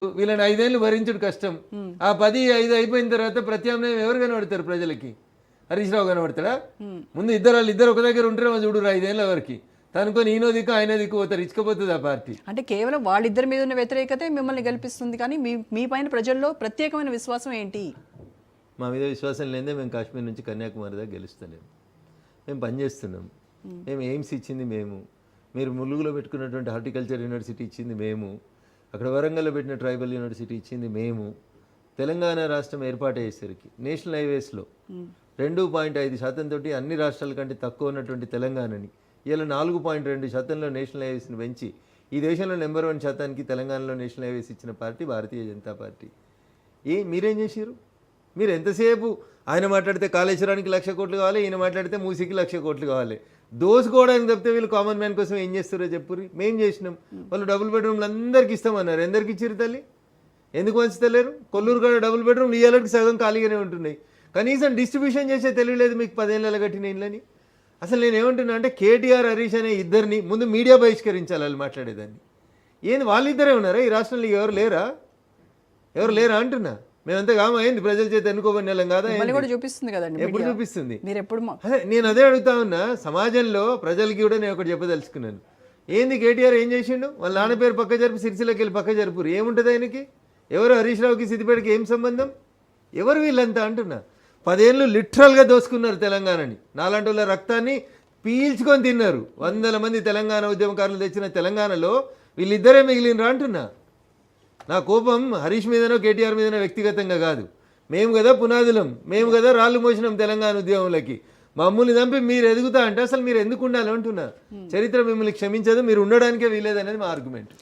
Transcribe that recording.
వీళ్ళని 5 ఏళ్ళు భరించుడు కష్టం. ఆ 10, 5 అయిపోయిన తర్వాత ప్రత్యామ్నాయం ఎవరు కనబడతారు ప్రజలకి? హరీష్ రావు కనబడతాడా? ముందు ఇద్దరు ఒక దగ్గర ఉంటారేమో చూడరు 5 ఏళ్ళ వరకు. తనుకొని ఈయనో దిక్కు ఆయన దిక్కు పోతారు, ఇచ్చుకపోతుంది ఆ పార్టీ. అంటే కేవలం వాళ్ళిద్దరి మీద ఉన్న వ్యతిరేకతే మిమ్మల్ని గెలిపిస్తుంది, కానీ మీ పైన ప్రజల్లో ప్రత్యేకమైన విశ్వాసం ఏంటి? మా మీద విశ్వాసం లేదే మేము కాశ్మీర్ నుంచి కన్యాకుమారి దాకా గెలుస్తలేము. మేము పనిచేస్తున్నాం. మేము ఎయిమ్స్ ఇచ్చింది మేము, మీరు ములుగులో పెట్టుకున్నటువంటి హార్టికల్చర్ యూనివర్సిటీ ఇచ్చింది మేము, అక్కడ వరంగల్లో పెట్టిన ట్రైబల్ యూనివర్సిటీ ఇచ్చింది మేము. తెలంగాణ రాష్ట్రం ఏర్పాటు అయ్యేసరికి నేషనల్ హైవేస్లో 2.5% తోటి అన్ని రాష్ట్రాల కంటే తక్కువ ఉన్నటువంటి తెలంగాణని ఇలా 4.2% నేషనల్ హైవేస్ని పెంచి ఈ దేశంలో నెంబర్ 1 శాతానికి తెలంగాణలో నేషనల్ హైవేస్ ఇచ్చిన పార్టీ భారతీయ జనతా పార్టీ. మీరేం చేశారు? మీరు ఎంతసేపు ఆయన మాట్లాడితే కాళేశ్వరానికి 1,00,000 కోట్లు కావాలి, ఈయన మాట్లాడితే మూసికి 1,00,000 కోట్లు కావాలి. దోసుకోవడానికి తప్పితే వీళ్ళు కామన్ మ్యాన్ కోసం ఏం చేస్తారో చెప్పుర్రి. మేం చేసినాం. వాళ్ళు డబుల్ బెడ్రూమ్లు అందరికి ఇస్తామన్నారు. ఎందరికి ఇచ్చిరు తల్లి? ఎందుకు వంచుతలేరు? కొల్లూరు కాడ డబుల్ బెడ్రూమ్ ఇయ్యాలకి సగం ఖాళీగానే ఉంటున్నాయి. కనీసం డిస్ట్రిబ్యూషన్ చేసే తెలియలేదు మీకు 10 ఏళ్ళ కట్టిన ఇళ్ళని. అసలు నేను ఏమంటున్నా అంటే కేటీఆర్ హరీష్ అనే ఇద్దరిని ముందు మీడియా బహిష్కరించాలి వాళ్ళు మాట్లాడేదాన్ని. ఏంది వాళ్ళిద్దరే ఉన్నారా ఈ రాష్ట్రంలో? ఎవరు లేరా అంటున్నా. మేమంతా కామైంది ప్రజల చేత ఎన్నుకోబడిన వాళ్ళం కాదా? చూపిస్తుంది కదండి, ఎప్పుడు చూపిస్తుంది? అదే నేను అదే అడుగుతా ఉన్నా. సమాజంలో ప్రజలకి కూడా నేను ఒకటి చెప్పదలుచుకున్నాను. ఏంది కేటీఆర్ ఏం చేసిండు? వాళ్ళ నాన్న పేరు పక్క జరుపు, సిరిసిల్లకి వెళ్ళి పక్క జరుపురు. ఏముంటుంది ఆయనకి? ఎవరు హరీష్ రావుకి సిద్దిపేటకి ఏం సంబంధం? ఎవరు వీళ్ళంతా అంటున్నా. 10 ఏళ్ళు లిటరల్గా దోసుకున్నారు తెలంగాణని. నాలాంటి వాళ్ళ రక్తాన్ని పీల్చుకొని తిన్నారు. 100 మంది తెలంగాణ ఉద్యమకారులు తెచ్చిన తెలంగాణలో వీళ్ళిద్దరే మిగిలినరా అంటున్నా. నా కోపం హరీష్ మీదనో కేటీఆర్ మీదనో వ్యక్తిగతంగా కాదు. మేము కదా పునాదులం, మేము కదా రాళ్ళు మోసినాం తెలంగాణ ఉద్యమంలోకి. మమ్మల్ని చంపి మీరు ఎదుగుతా అంటే అసలు మీరు ఎందుకు ఉండాలి అంటున్నా. చరిత్ర మిమ్మల్ని క్షమించదు, మీరు ఉండడానికే వీలేదనేది మా ఆర్గ్యుమెంట్.